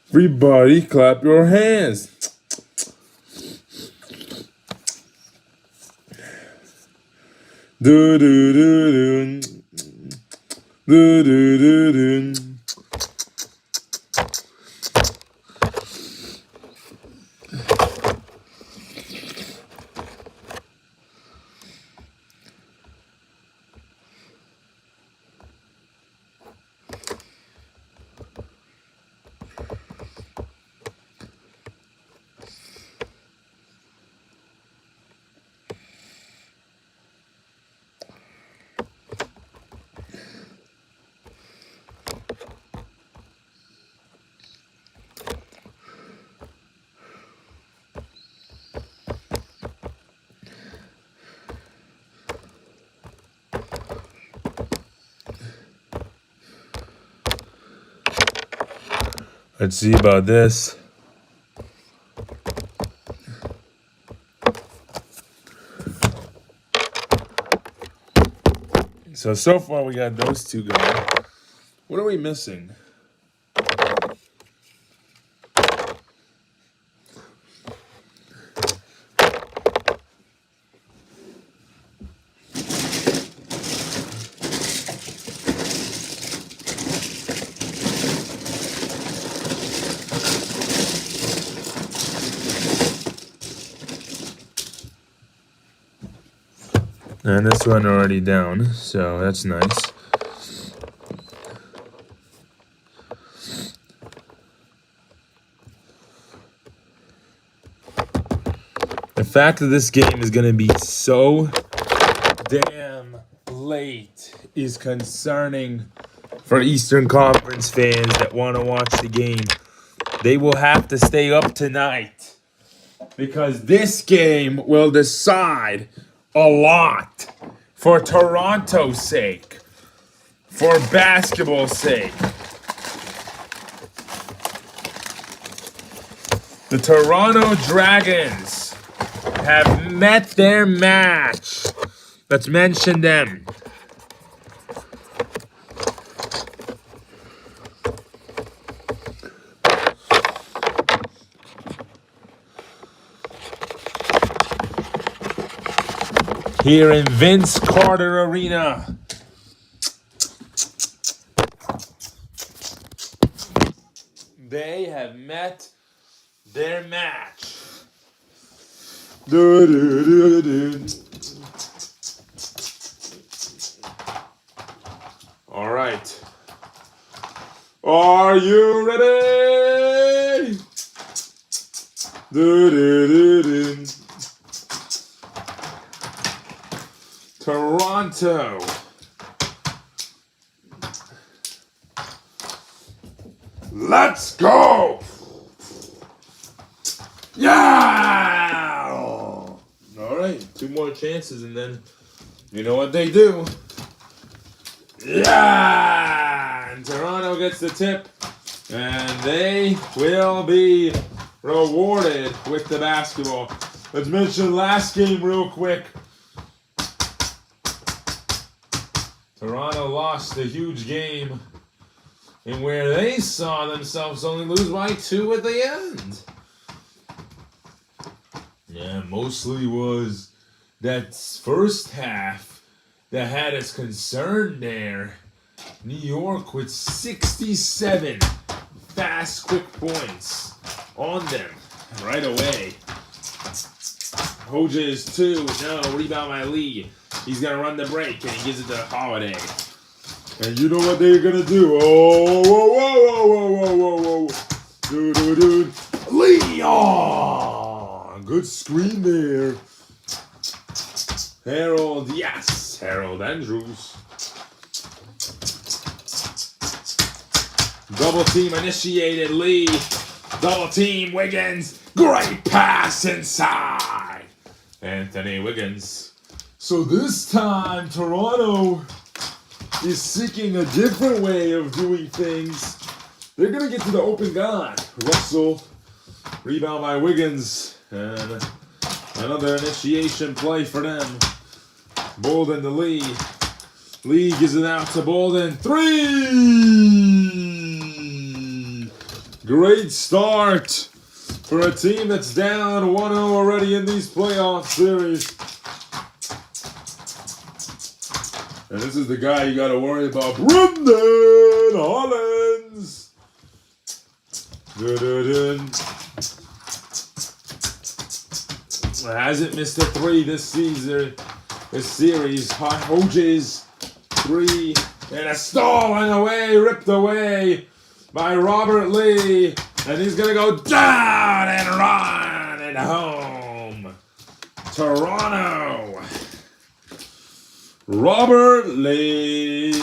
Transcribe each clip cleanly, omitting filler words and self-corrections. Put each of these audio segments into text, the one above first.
Everybody clap your hands. Do do do do. Do do do do. Let's see about this. So far we got those two going. What are we missing? And this one already down, so that's nice. The fact that this game is going to be so damn late is concerning for Eastern Conference fans that want to watch the game. They will have to stay up tonight because this game will decide a lot for Toronto's sake, for basketball's sake. The Toronto Dragons have met their match. Let's mention them. Here in Vince Carter Arena. They have met their match. All right. Are you ready? Toronto. Let's go. Yeah. All right. 2 more chances and then you know what they do. Yeah. And Toronto gets the tip. And they will be rewarded with the basketball. Let's mention last game real quick. Toronto Toronto lost a huge game in where they saw themselves only lose by 2 at the end. Yeah, mostly was that first half that had us concerned there. New York with 67 fast, quick points on them right away. Hoja is 2. No, rebound by Lee. He's going to run the break, and he gives it to Holiday. And you know what they're going to do? Oh, whoa, whoa, whoa, whoa, whoa, whoa, whoa. Dude. Lee! Oh, good screen there. Harold, yes. Harold Andrews. Double team initiated. Lee. Double team Wiggins. Great pass inside. Anthony Wiggins. So this time, Toronto is seeking a different way of doing things. They're going to get to the open guy. Russell. Rebound by Wiggins. And another initiation play for them. Bolden to Lee. Lee gives it out to Bolden. 3! Great start for a team that's down 1-0 already in these playoff series. And this is the guy you got to worry about. Brendan Hollins. Hasn't missed a 3 this season. This series. Hoja's 3. And a stall on the way. Ripped away by Robert Lee. And he's going to go down and run it home. Toronto. Robert Lee.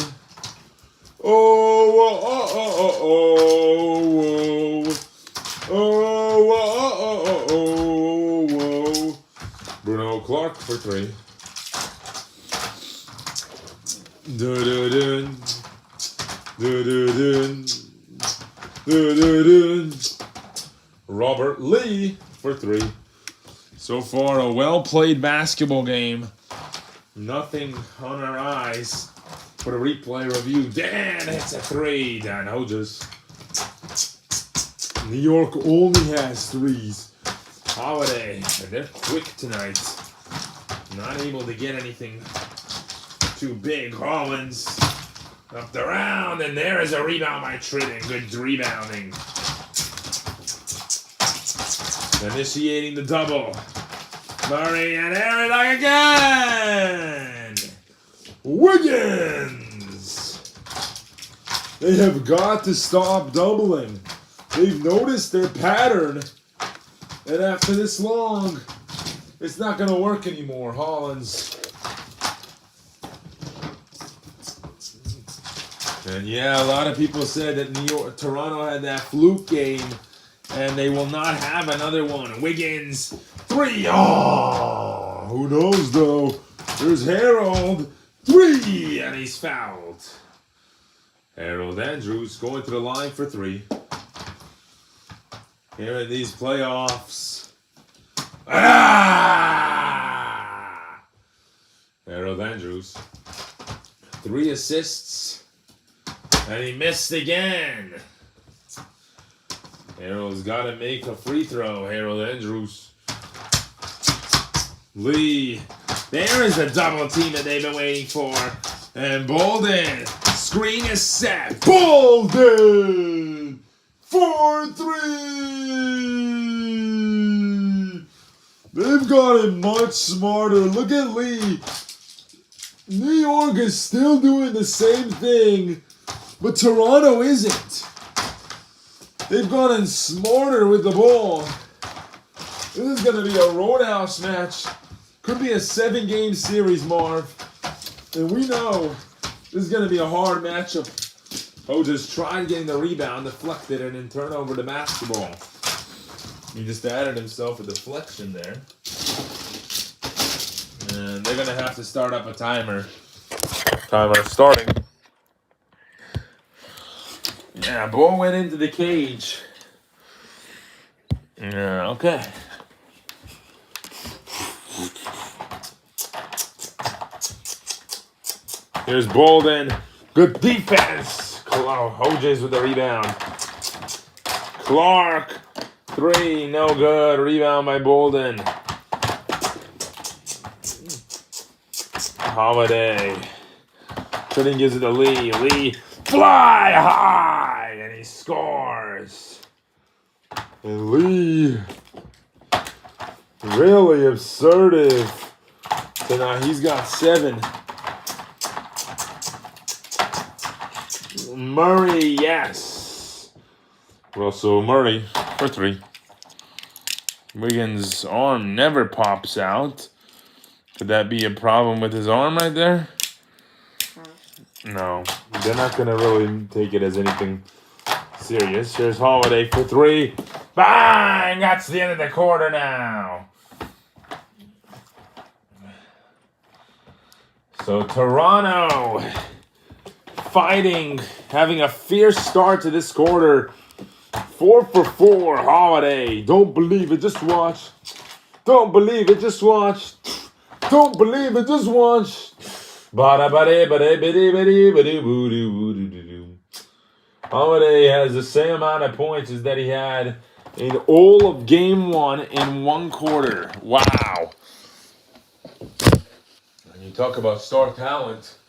Bruno Clark for 3. Robert Lee for 3. So far, a well-played basketball game. Nothing on our eyes for the replay review. Dan hits a 3. Dan Hojas. New York only has 3s. Holiday, and they're quick tonight. Not able to get anything too big. Hollins up the round, and there is a rebound by Tritton. Good rebounding. Initiating the double. Murray and Aaron again. Wiggins. They have got to stop doubling. They've noticed their pattern. And after this long, it's not going to work anymore. Hollins. And yeah, a lot of people said that Toronto had that fluke game, and they will not have another one. Wiggins, 3. Oh, who knows though? There's Harold, 3, and he's fouled. Harold Andrews going to the line for 3. Here in these playoffs. Harold Andrews. 3 assists. And he missed again. Harold's got to make a free throw. Harold Andrews. Lee. There is a double team that they've been waiting for. And Bolden. Screen is set. Bolden. 4-3. They've got it much smarter. Look at Lee. New York is still doing the same thing, but Toronto isn't. They've gotten smarter with the ball. This is going to be a roadhouse match. Could be a 7-game series, Marv. And we know this is going to be a hard matchup. Just tried getting the rebound, deflected it, and turn over the basketball. He just added himself a deflection there. And they're going to have to start up a timer. Timer starting. Yeah, ball went into the cage. Yeah, okay. Here's Bolden. Good defense. Hodges with the rebound. Clark. 3. No good. Rebound by Bolden. Holiday. Trinity gives it to Lee. Lee. Fly high. And he scores. And Lee. Really assertive. So now he's got 7. Murray, yes. Russell Murray for 3. Wiggins' arm never pops out. Could that be a problem with his arm right there? No. They're not going to really take it as anything serious. Here's Holiday for 3. Bang! That's the end of the quarter now. So Toronto fighting, having a fierce start to this quarter. 4 for 4, Holiday. Don't believe it, just watch. Don't believe it, just watch. Don't believe it, just watch. Holiday has the same amount of points as that he had in all of game 1 in 1 quarter. Wow. And you talk about star talent.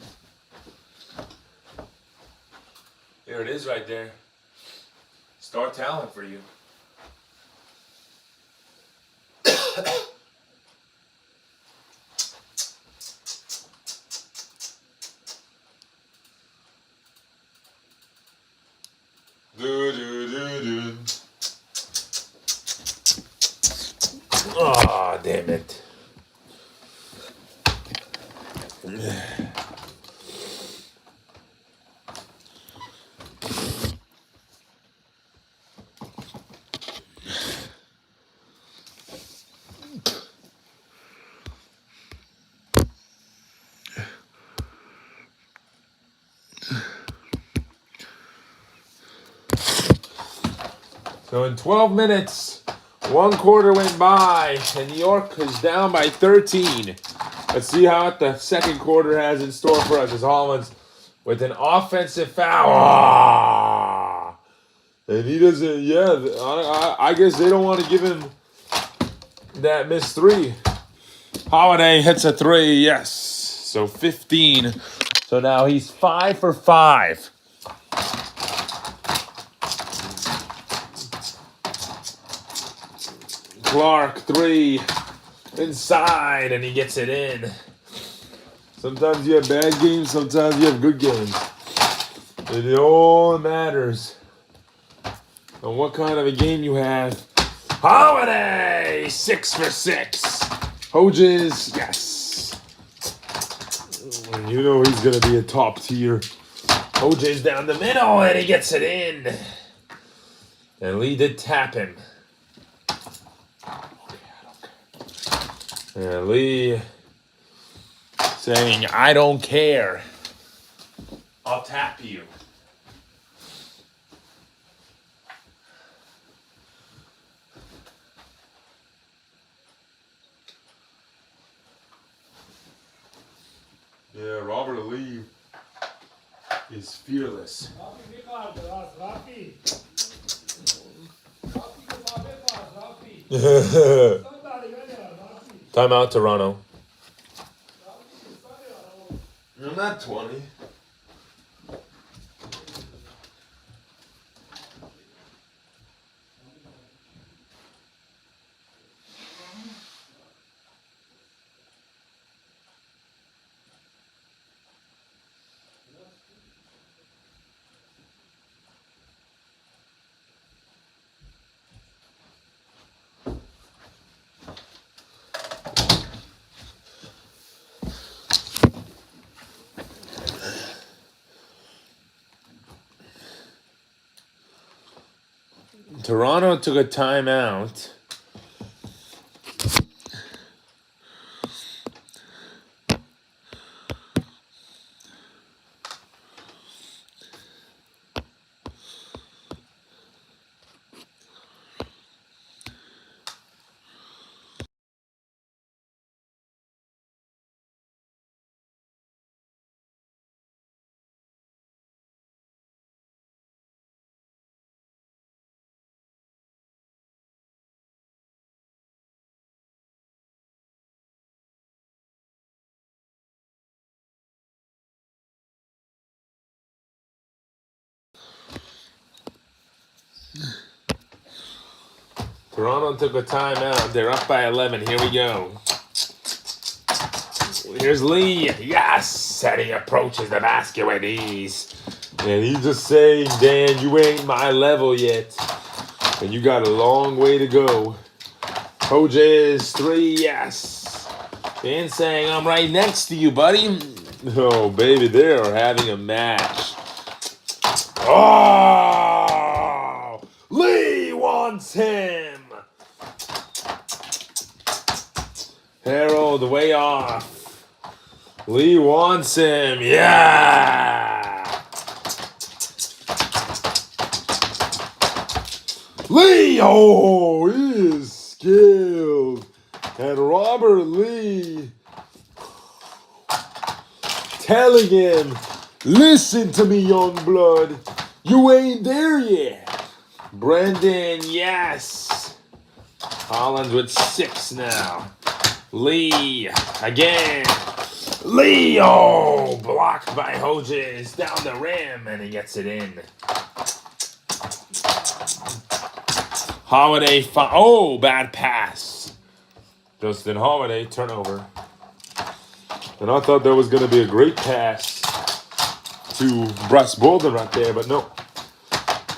Here it is right there. Star talent for you. Ah, damn it. So in 12 minutes, 1 quarter went by, and New York is down by 13. Let's see how the second quarter has in store for us as Hollins with an offensive foul. Ah! And he doesn't, I guess they don't want to give him that missed 3. Holiday hits a 3, yes. So 15. So now he's 5 for 5. Clark, 3, inside, and he gets it in. Sometimes you have bad games, sometimes you have good games. It all matters on what kind of a game you have. Holiday, 6 for 6. Hodges, yes. And you know he's going to be a top tier. Hodges down the middle, and he gets it in. And Lee did tap him. And Lee saying, I don't care. I'll tap you. Yeah, Robert Lee is fearless. Timeout, Toronto. I'm not 20. Toronto took a timeout. Toronto took a timeout. They're up by 11. Here we go. Here's Lee. Yes! And he approaches the basket with ease. And he's just saying, Dan, you ain't my level yet. And you got a long way to go. Hodges, 3, yes. Dan saying, I'm right next to you, buddy. Oh, baby, they are having a match. Oh! Lee wants him. Harold way off. Lee wants him. Yeah! Lee! Oh, he is skilled. And Robert Lee telling him, listen to me, young blood. You ain't there yet. Brendan, yes. Collins with 6 now. Lee, again. Lee, oh, blocked by Hodges down the rim, and he gets it in. Holiday, oh, bad pass. Justin Holiday, turnover. And I thought that was going to be a great pass to Bryce Bolden right there, but no.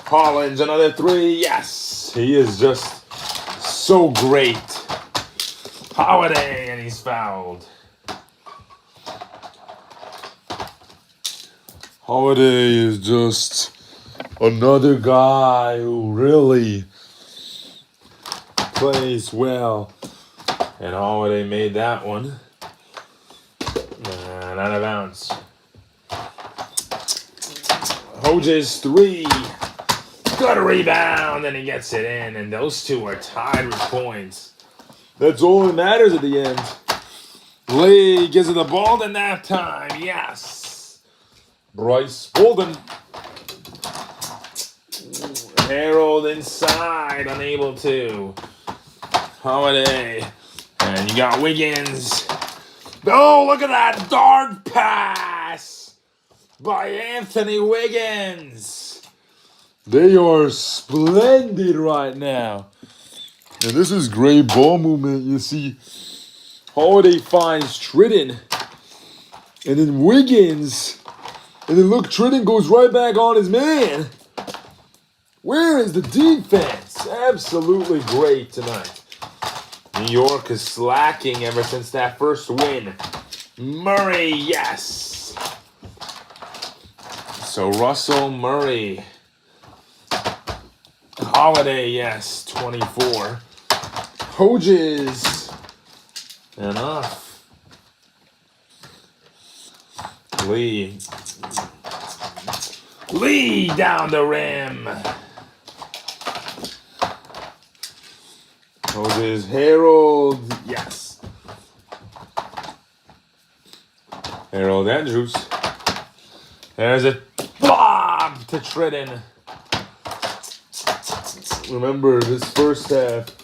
Collins, another 3, yes. He is just so great. Holiday, and he's fouled. Holiday is just another guy who really plays well. And Holiday made that one. And out of bounds. Hodges, 3. Got a rebound, and he gets it in. And those two are tied with points. That's all that matters at the end. Lee gives it the ball in that time. Yes. Bryce Bolden. Harold inside, unable to. Holiday. And you got Wiggins. Oh, look at that dart pass by Anthony Wiggins. They are splendid right now. And this is great ball movement. You see, Holiday finds Tritton. And then Wiggins. And then look, Tritton goes right back on his man. Where is the defense? Absolutely great tonight. New York is slacking ever since that first win. Murray, yes. So Russell, Murray. Holiday, yes, 24. Hodges, enough. Lee down the rim. Hodges, Harold, yes. Harold Andrews. There's a lob to Tritton. Remember, this first half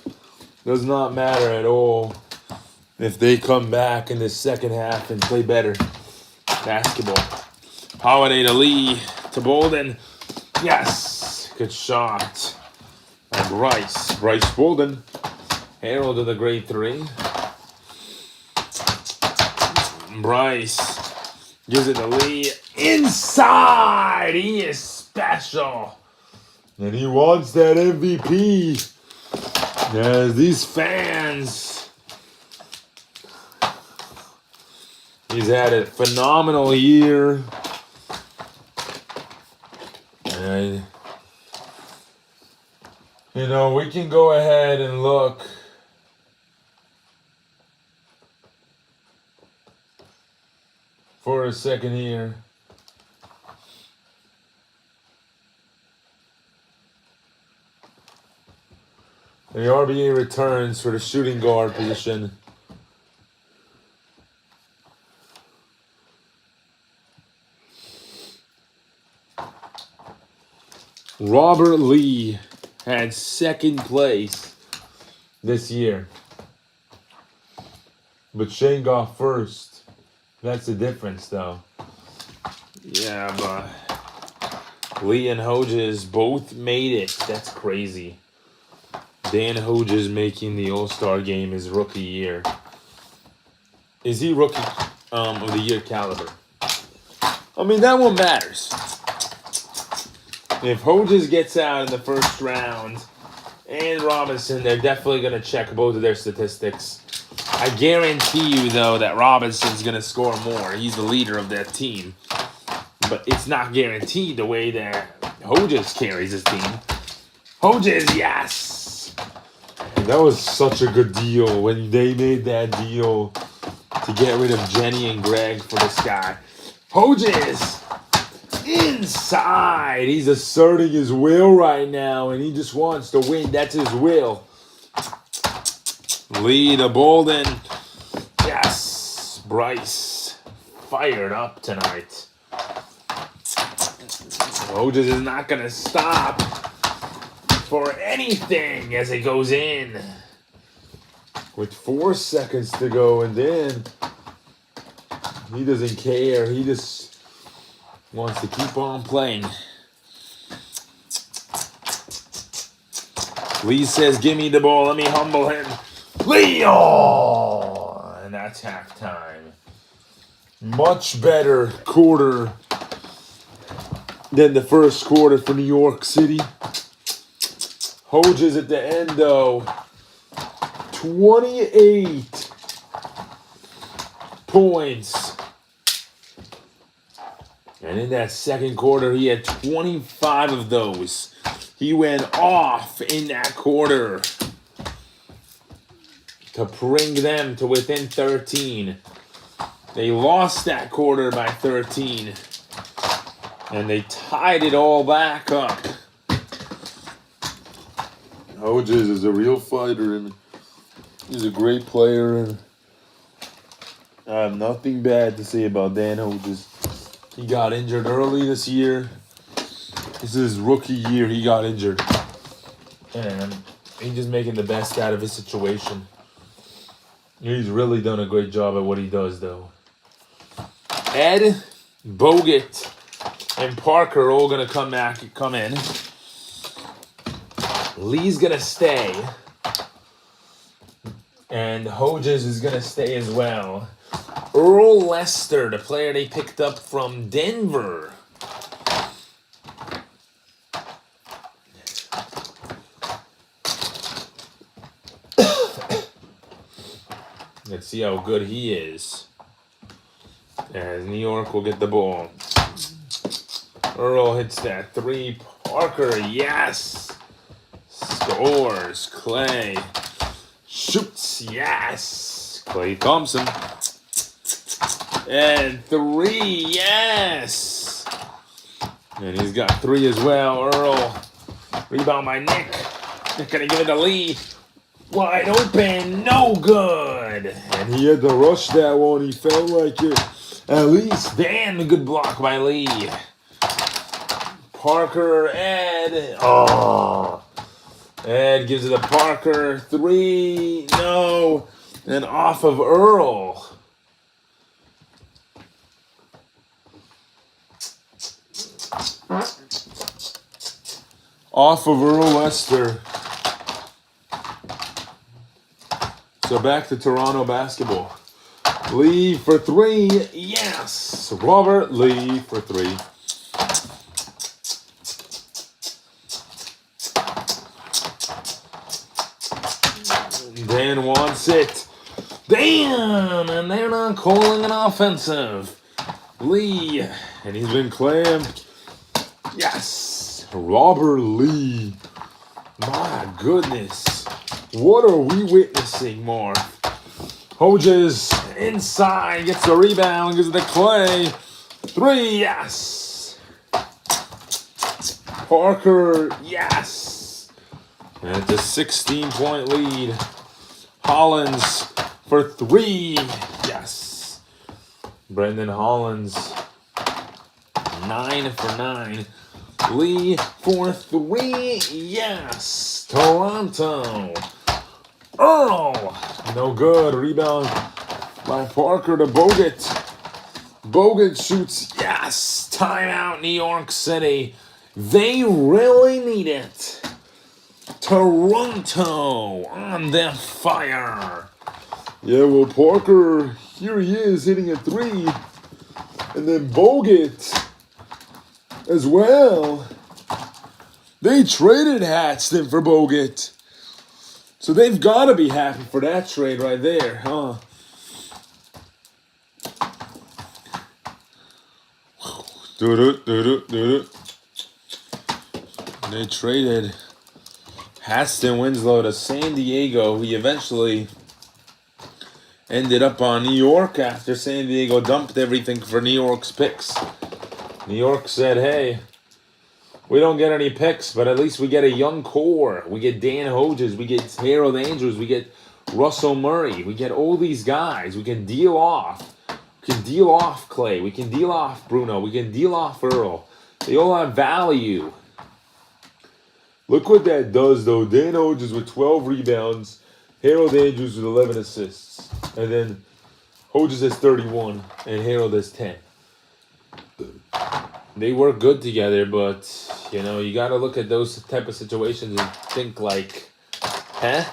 does not matter at all if they come back in the second half and play better basketball. Holiday to Lee, to Bolden. Yes, good shot. And Bryce Bolden. Harold to the grade 3. Bryce gives it to Lee. Inside! He is special. And he wants that MVP. As these fans. He's had a phenomenal year. And, you know, we can go ahead and look. For a second here. The RBA returns for the shooting guard position. Robert Lee had second place this year. But Shane got first. That's the difference, though. Yeah, but Lee and Hodges both made it. That's crazy. Dan Hodges making the All-Star game his rookie year. Is he rookie of the year caliber? I mean, that one matters. If Hodges gets out in the first round and Robinson, they're definitely going to check both of their statistics. I guarantee you, though, that Robinson's going to score more. He's the leader of that team. But it's not guaranteed the way that Hodges carries his team. Hodges, yes! And that was such a good deal when they made that deal to get rid of Jenny and Greg for this guy. Hodges! Inside! He's asserting his will right now, and he just wants to win. That's his will. Lee to Bolden. Yes! Bryce fired up tonight. Hodges is not going to stop for anything as it goes in. With 4 seconds to go, and then he doesn't care. He just wants to keep on playing. Lee says, give me the ball. Let me humble him. Leo! And that's halftime. Much better quarter than the first quarter for New York City. Hodges at the end, though. 28 points. And in that second quarter, he had 25 of those. He went off in that quarter to bring them to within 13. They lost that quarter by 13. And they tied it all back up. Hodges is a real fighter, and he's a great player. And I have nothing bad to say about Dan Hodges. He got injured early this year. This is his rookie year. He got injured. And he's just making the best out of his situation. He's really done a great job at what he does, though. Ed, Bogut, and Parker are all going to come in. Lee's going to stay. And Hodges is going to stay as well. Earl Lester, the player they picked up from Denver. Let's see how good he is. As New York will get the ball. Earl hits that three. Parker, yes. Scores. Clay shoots, yes. Clay Thompson. And three, yes. And he's got three as well. Earl. Rebound by Nick. Nick gonna give it to Lee. Wide open, no good. And he had to rush that one. He felt like it. At least, damn, a good block by Lee. Parker, Ed. Oh. Ed gives it to Parker. Three, no. And off of Earl. Off of Earl Lester. So back to Toronto basketball. Lee for three. Yes. Robert Lee for three. Dan wants it. Damn. And they're not calling an offensive. Lee. And he's been clamped. Yes. Robert Lee. My goodness. What are we witnessing, Mark? Hodges inside, gets the rebound, gives it to Clay. Three, yes. Parker, yes. And it's a 16-point lead. Hollins for three, yes. Brendan Hollins, 9 for 9. Lee for three, yes. Toronto. Earl, no good. Rebound by Parker to Bogut. Bogut shoots, yes. Timeout, New York City. They really need it. Toronto on their fire. Yeah, well, Parker, here he is hitting a three. And then Bogut as well. They traded Hatson for Bogut. So they've got to be happy for that trade right there, huh? They traded Haston Winslow to San Diego. He eventually ended up on New York after San Diego dumped everything for New York's picks. New York said, hey, we don't get any picks, but at least we get a young core. We get Dan Hodges, we get Harold Andrews, we get Russell Murray. We get all these guys. We can deal off. We can deal off Clay. We can deal off Bruno. We can deal off Earl. They all have value. Look what that does, though. Dan Hodges with 12 rebounds. Harold Andrews with 11 assists. And then Hodges has 31 and Harold has 10. They work good together, but, you got to look at those type of situations and think like, huh?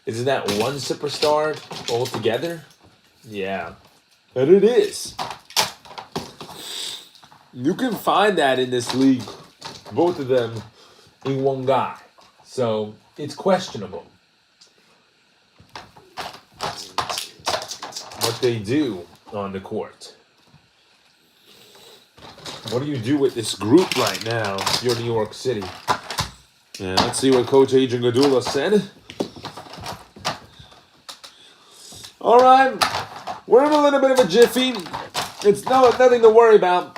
Isn't that one superstar altogether? Yeah. And it is. You can find that in this league, both of them in one guy. So it's questionable what they do on the court. What do you do with this group right now if you're New York City? And let's see what Coach Adrian Gadula said. All right, we're in a little bit of a jiffy. It's nothing to worry about.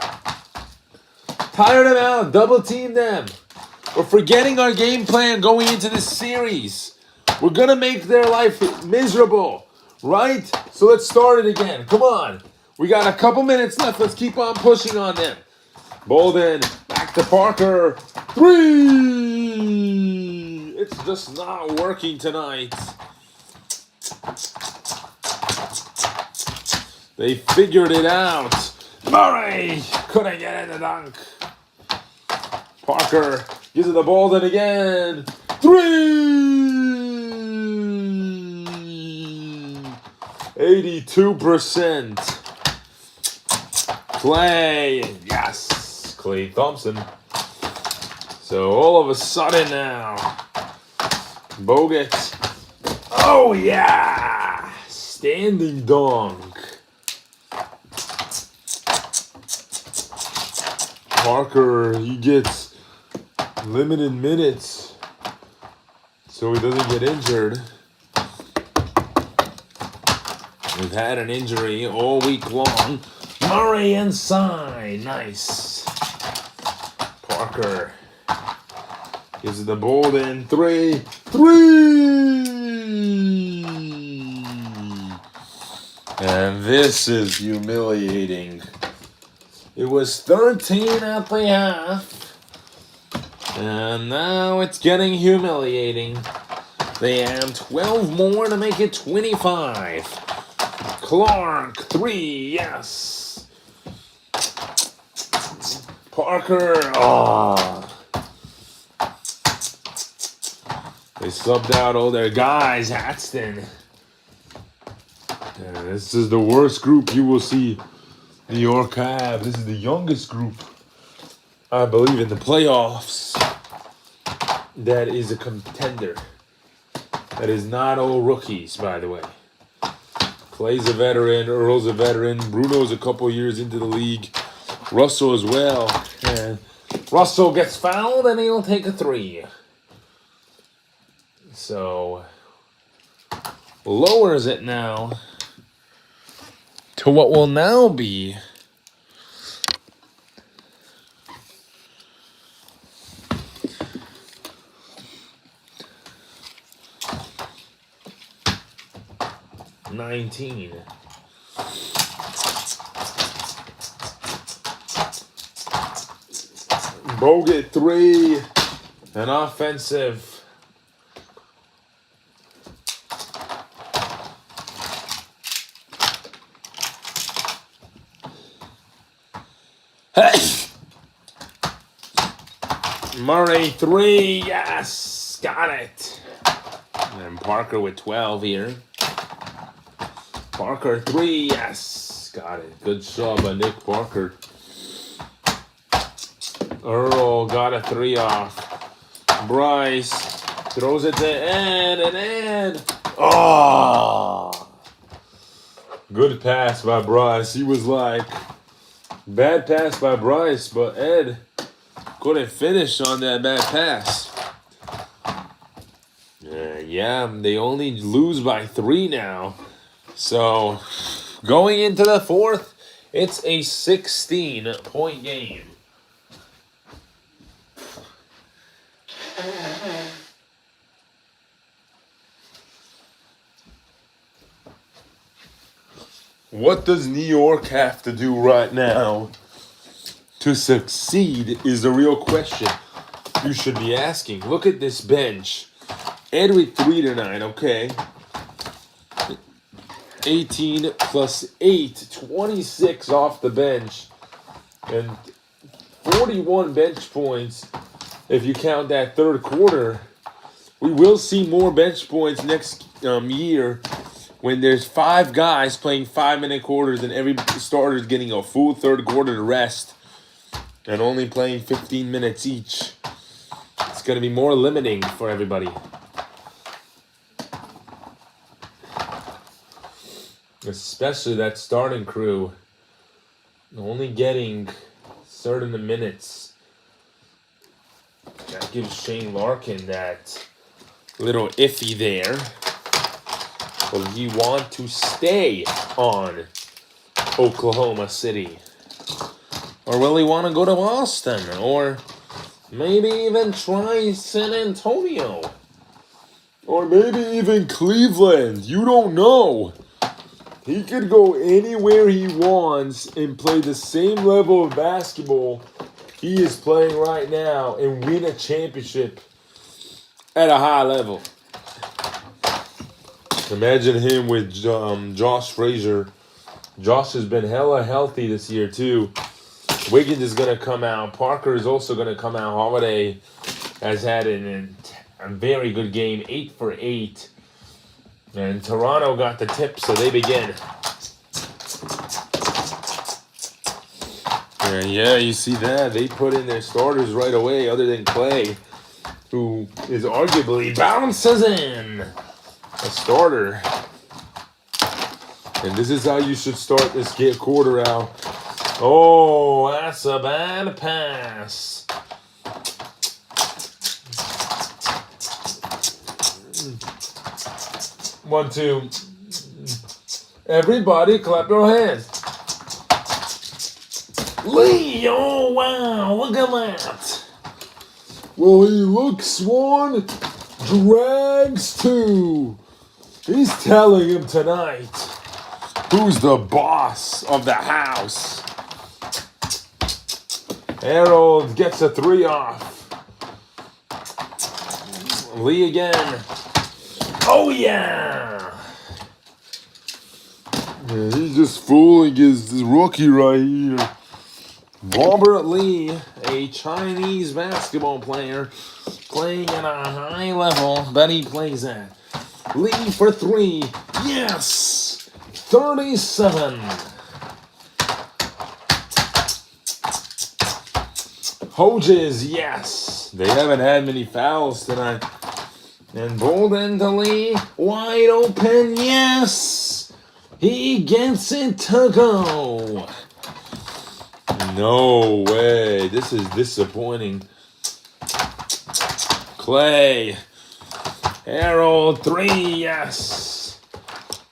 Tire them out, double team them. We're forgetting our game plan going into this series. We're going to make their life miserable, right? So let's start it again. Come on. We got a couple minutes left. Let's keep on pushing on them. Bolden, back to Parker. Three! It's just not working tonight. They figured it out. Murray couldn't get in the dunk. Parker gives it to Bolden again. Three! 82%. Clay, yes. Clay Thompson. So all of a sudden now, Bogut. Oh yeah! Standing dunk. Parker, he gets limited minutes so he doesn't get injured. We've had an injury all week long. Murray inside. Nice. Parker gives it the Bolden. Three. And this is humiliating. It was 13 at the half. And now it's getting humiliating. They have 12 more to make it 25. Clark, three, yes. Parker, They subbed out all their guys. Hatston. Yeah, this is the worst group you will see New York have. This is the youngest group, I believe, in the playoffs that is a contender. That is not all rookies, by the way. Clay's a veteran, Earl's a veteran, Bruno's a couple years into the league, Russell as well. And Russell gets fouled and he'll take a three. So, lowers it now to what will now be $19. Bogut three, an offensive. Murray three, yes. got it. And Parker with 12 here. Parker 3, yes, got it. Good job by Nick Parker. Earl got a 3 off. Bryce throws it to Ed, and Ed. Oh! Good pass by Bryce. He was like, bad pass by Bryce, but Ed couldn't finish on that bad pass. Yeah, they only lose by 3 now. So, going into the 4th, it's a 16-point game. What does New York have to do right now to succeed is the real question you should be asking. Look at this bench. Ed with 3 tonight, okay. 18 plus 8, 26 off the bench. And 41 bench points if you count that third quarter. We will see more bench points next year when there's 5 guys playing 5-minute quarters and every starter is getting a full third quarter to rest and only playing 15 minutes each. It's going to be more limiting for everybody. Especially that starting crew only getting certain minutes. That gives Shane Larkin that little iffy there. Will he want to stay on Oklahoma City? Or will he want to go to Boston? Or maybe even try San Antonio? Or maybe even Cleveland? You don't know. He could go anywhere he wants and play the same level of basketball he is playing right now and win a championship at a high level. Imagine him with Josh Frazier. Josh has been hella healthy this year too. Wiggins is going to come out. Parker is also going to come out. Holiday has had a very good game, 8 for 8. And Toronto got the tip, so they begin. And yeah, you see that. They put in their starters right away, other than Clay, who is arguably bounces in a starter. And this is how you should start this quarter out. Oh, that's a bad pass. One, two. Everybody clap your hands. Lee, oh wow, look at that. Well, he looks 1, drags 2. He's telling him tonight who's the boss of the house. Harold gets a 3 off. Lee again. Oh, yeah! He's just fooling his rookie right here. Robert Lee, a Chinese basketball player, playing at a high level that he plays at. Lee for 3. Yes! 37. Hodges, yes. They haven't had many fouls tonight. And Bolden to Lee, wide open, yes! He gets it to go. No way, this is disappointing. Clay, Harold, 3, yes.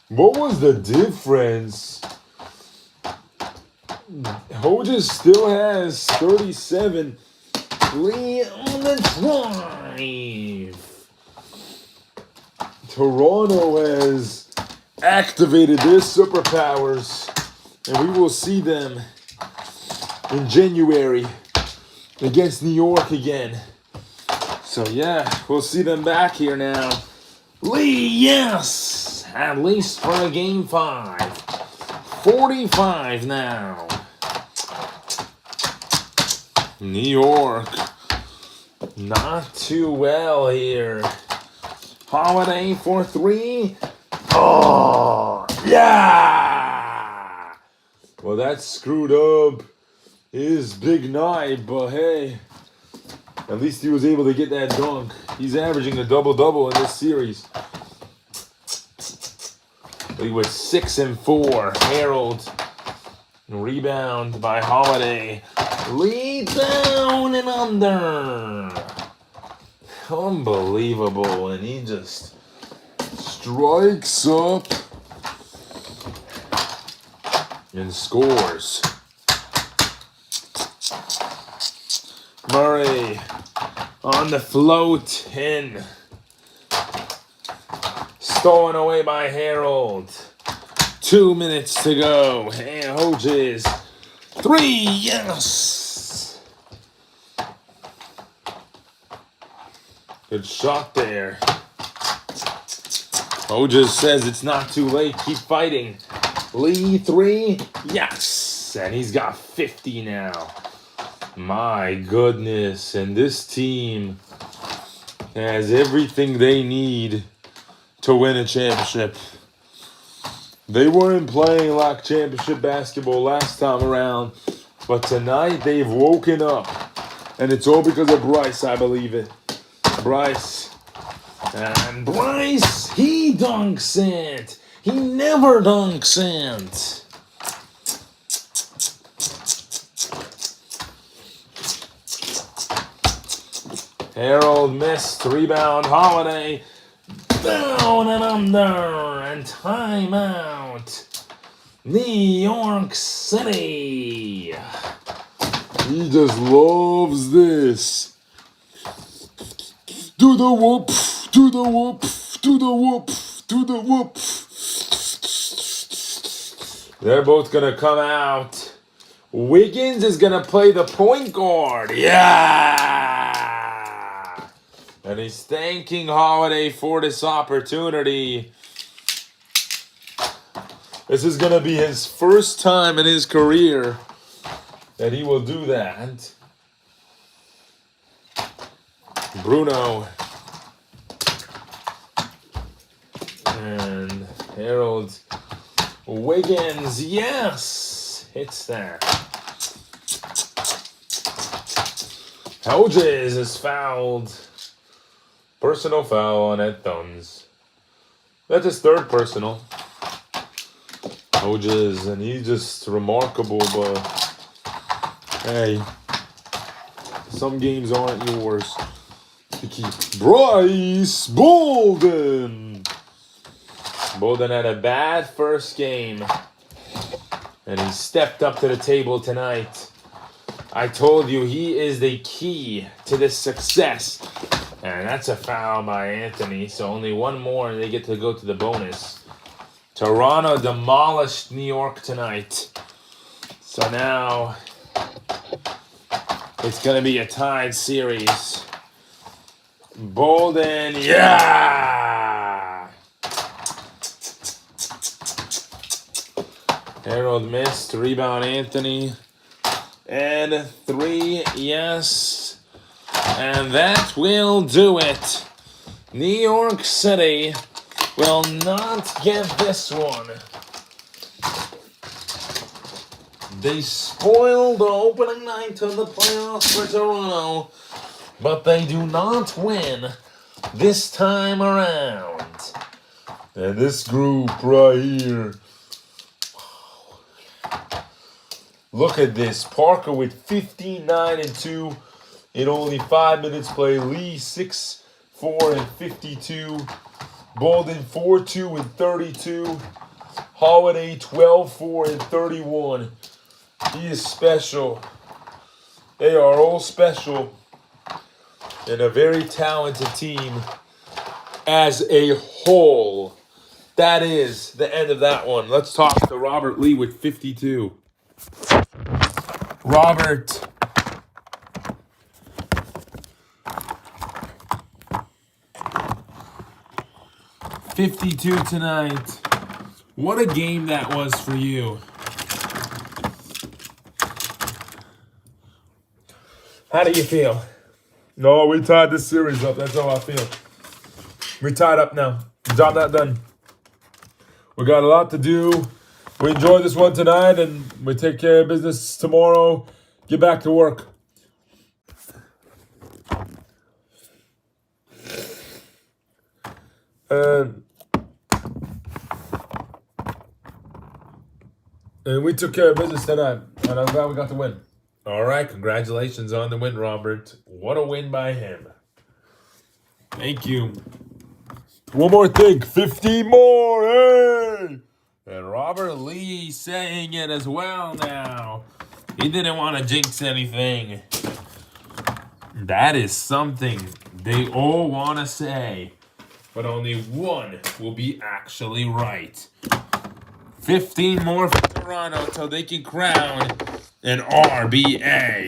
What was the difference? Hodges still has 37. Lee on the drive. Toronto has activated their superpowers, and we will see them in January against New York again. So yeah, we'll see them back here now. Lee, yes! At least for a game 5. 45 now. New York Not too well here. Holiday for 3. Oh, yeah! Well, that screwed up his big night, but hey, at least he was able to get that dunk. He's averaging a double-double in this series. He was 6 and 4. Harold, rebound by Holiday. Lead down and under. Unbelievable, and he just strikes up and scores. Murray on the float in. Stolen away by Harold. 2 minutes to go. And Hodges. 3, yes! Good shot there. Hodges says it's not too late. Keep fighting. Lee 3, yes! And he's got 50 now. My goodness. And this team has everything they need to win a championship. They weren't playing like championship basketball last time around, but tonight they've woken up. And it's all because of Bryce, I believe it. Bryce. And Bryce, he dunks it. He never dunks it. Harold missed. Rebound. Holiday. Down and under. And timeout. New York City. He just loves this. Do the whoop. Do the whoop. Do the whoop. Do the whoop. They're both going to come out. Wiggins is going to play the point guard. Yeah! And he's thanking Holiday for this opportunity. This is going to be his first time in his career that he will do that. Bruno. And Harold. Wiggins, yes! Hits that. Hodges is fouled. Personal foul on Ed Thuns. That's his third personal. Hodges, and he's just remarkable, but hey, some games aren't yours to keep. Bryce Bolden. Bolden had a bad first game, and he stepped up to the table tonight. I told you he is the key to this success. And that's a foul by Anthony, so only one more and they get to go to the bonus. Toronto demolished New York tonight. So now it's going to be a tied series. Bolden, yeah! Harold missed. Rebound Anthony. And 3, yes. And that will do it. New York City will not get this one. They spoiled the opening night of the playoffs for Toronto, but they do not win this time around. And this group right here. Look at this. Parker with 59 and 2 in only 5 minutes play. Lee 6, 4 and 52. Bolden 4, 2 and 32. Holiday 12, 4 and 31. He is special. They are all special. And a very talented team as a whole. That is the end of that one. Let's talk to Robert Lee with 52. Robert. $52 tonight. What a game that was for you. How do you feel? No, we tied this series up. That's how I feel. We tied up now. Job not done. We got a lot to do. We enjoy this one tonight, and we take care of business tomorrow. Get back to work. And we took care of business tonight, and I'm glad we got the win. All right, congratulations on the win, Robert. What a win by him. Thank you. One more thing, 50 more, hey! And Robert Lee saying it as well now. He didn't want to jinx anything. That is something they all want to say, but only one will be actually right. 15 more for Toronto until they can crown an RBA.